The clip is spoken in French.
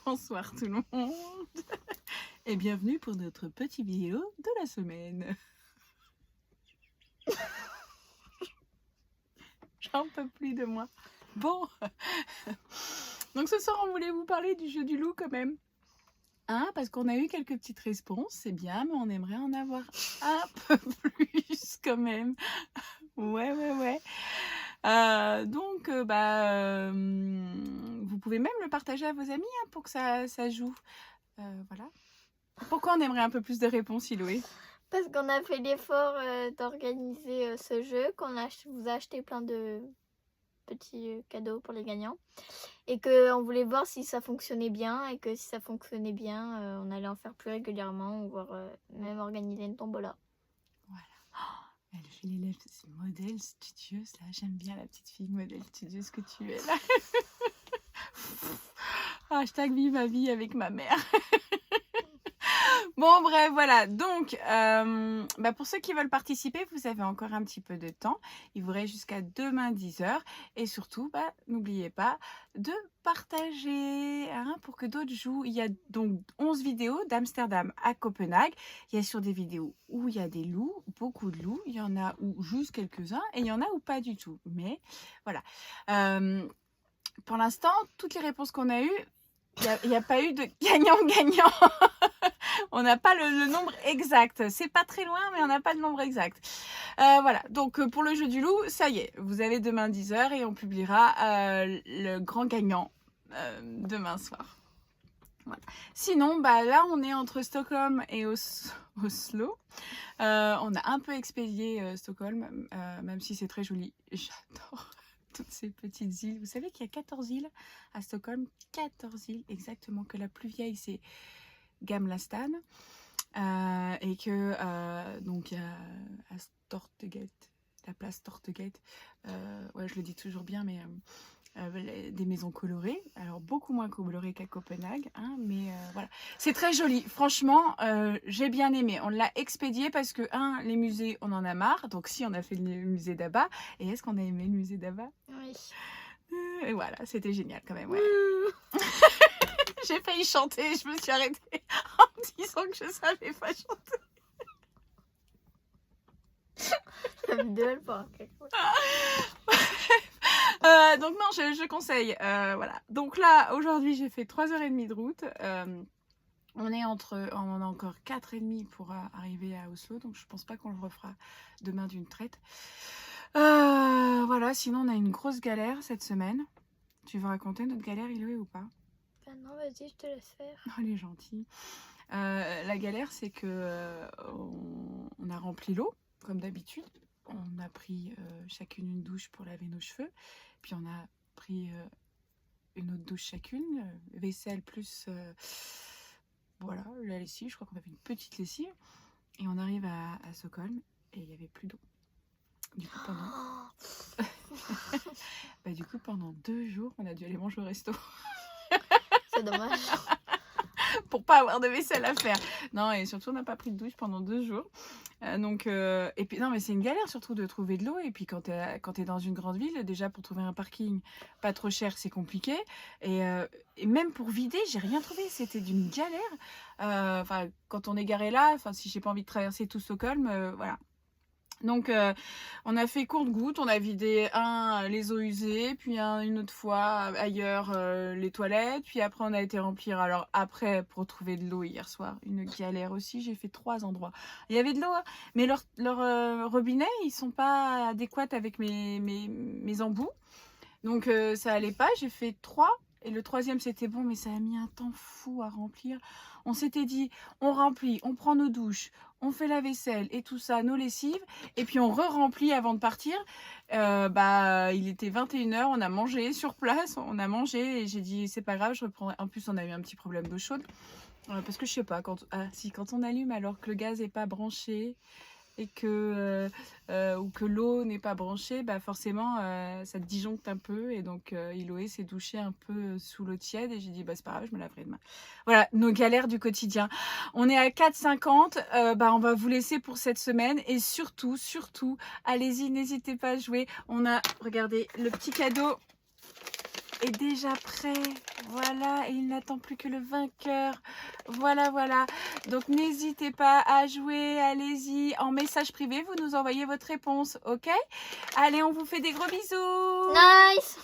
Bonsoir tout le monde et bienvenue pour notre petite vidéo de la semaine. J'en peux plus de moi. Bon, donc ce soir on voulait vous parler du jeu du loup quand même. Hein, parce qu'on a eu quelques petites réponses, c'est bien, mais on aimerait en avoir un peu plus quand même. Ouais. Vous pouvez même le partager à vos amis hein, pour que ça joue. Voilà. Pourquoi on aimerait un peu plus de réponses, Hiloé? Parce qu'on a fait l'effort d'organiser ce jeu, vous a acheté plein de petits cadeaux pour les gagnants et qu'on voulait voir si ça fonctionnait bien et que si ça fonctionnait bien, on allait en faire plus régulièrement, voire même organiser une tombola. Voilà. Oh, elle fait l'élève modèle studieuse là, j'aime bien la petite fille modèle studieuse que tu es là. Hashtag vive ma vie avec ma mère. Bon bref voilà, donc pour ceux qui veulent participer, vous avez encore un petit peu de temps. Il vous reste jusqu'à demain 10h et surtout n'oubliez pas de partager hein, pour que d'autres jouent. Il y a donc 11 vidéos d'Amsterdam à Copenhague. Il y a sur des vidéos où il y a des loups, beaucoup de loups. Il y en a où juste quelques-uns et il y en a où pas du tout. Mais voilà. Pour l'instant, toutes les réponses qu'on a eues, il n'y a pas eu de gagnant-gagnant. On n'a pas le nombre exact. C'est pas très loin, mais on n'a pas le nombre exact. Voilà. Donc, pour le jeu du loup, ça y est. Vous avez demain 10h et on publiera le grand gagnant demain soir. Voilà. Sinon, là, on est entre Stockholm et Oslo. On a un peu expédié Stockholm, même si c'est très joli. J'adore toutes ces petites îles. Vous savez qu'il y a 14 îles à Stockholm. 14 îles, exactement. Que la plus vieille, c'est Gamla Stan et que donc il y a à Stortegate, la place Stortegate, ouais je le dis toujours bien mais des maisons colorées, alors beaucoup moins colorées qu'à Copenhague hein, mais voilà, c'est très joli franchement, j'ai bien aimé. On l'a expédié parce que les musées on en a marre, donc si on a fait le musée d'Abba. Et est-ce qu'on a aimé le musée d'Abba? Oui. Et voilà, c'était génial quand même, ouais. J'ai failli chanter, je me suis arrêtée en me disant que je savais pas chanter. La vidéo, elle part quelque chose. Donc non, je conseille. Voilà. Donc là, aujourd'hui, j'ai fait 3h30 de route. On a encore 4h30 pour arriver à Oslo, donc je pense pas qu'on le refera demain d'une traite. Voilà, sinon on a une grosse galère cette semaine. Tu veux raconter notre galère, Hiloé, ou pas? Non, vas-y, je te laisse faire. Oh, elle est gentille. La galère, c'est que on a rempli l'eau, comme d'habitude. On a pris chacune une douche pour laver nos cheveux. Puis on a pris une autre douche chacune, vaisselle plus voilà, la lessive. Je crois qu'on avait une petite lessive. Et on arrive à Stockholm et il n'y avait plus d'eau. Du coup, pendant 2 jours, on a dû aller manger au resto. C'est dommage. Pour pas avoir de vaisselle à faire. Non, et surtout, on n'a pas pris de douche pendant 2 jours. Et puis, non, mais c'est une galère surtout de trouver de l'eau. Et puis, quand t'es dans une grande ville, déjà pour trouver un parking pas trop cher, c'est compliqué. Et même pour vider, j'ai rien trouvé. C'était d'une galère. Quand on est garé là, si j'ai pas envie de traverser tout Stockholm, voilà. Donc on a fait compte-gouttes, on a vidé les eaux usées, puis une autre fois ailleurs les toilettes, puis après on a été remplir. Alors après pour trouver de l'eau hier soir, une galère aussi, j'ai fait 3 endroits. Il y avait de l'eau, hein, mais leurs robinets ils sont pas adéquats avec mes embouts, donc ça allait pas. J'ai fait 3 et le 3e c'était bon, mais ça a mis un temps fou à remplir. On s'était dit, on remplit, on prend nos douches, on fait la vaisselle et tout ça, nos lessives, et puis on re-remplit avant de partir. Il était 21h, on a mangé sur place, et j'ai dit c'est pas grave, je reprends. En plus, on a eu un petit problème d'eau chaude, parce que je sais pas, quand on allume alors que le gaz n'est pas branché et que ou que l'eau n'est pas branchée, forcément ça disjoncte un peu, et donc Hiloé s'est douché un peu sous l'eau tiède et j'ai dit c'est pas grave, je me laverai demain. Voilà nos galères du quotidien. On est à 4,50, on va vous laisser pour cette semaine, et surtout allez-y, n'hésitez pas à jouer. On a, regardez, le petit cadeau est déjà prêt. Voilà, et il n'attend plus que le vainqueur. Voilà, voilà. Donc, n'hésitez pas à jouer. Allez-y. En message privé, vous nous envoyez votre réponse. OK? Allez, on vous fait des gros bisous. Nice!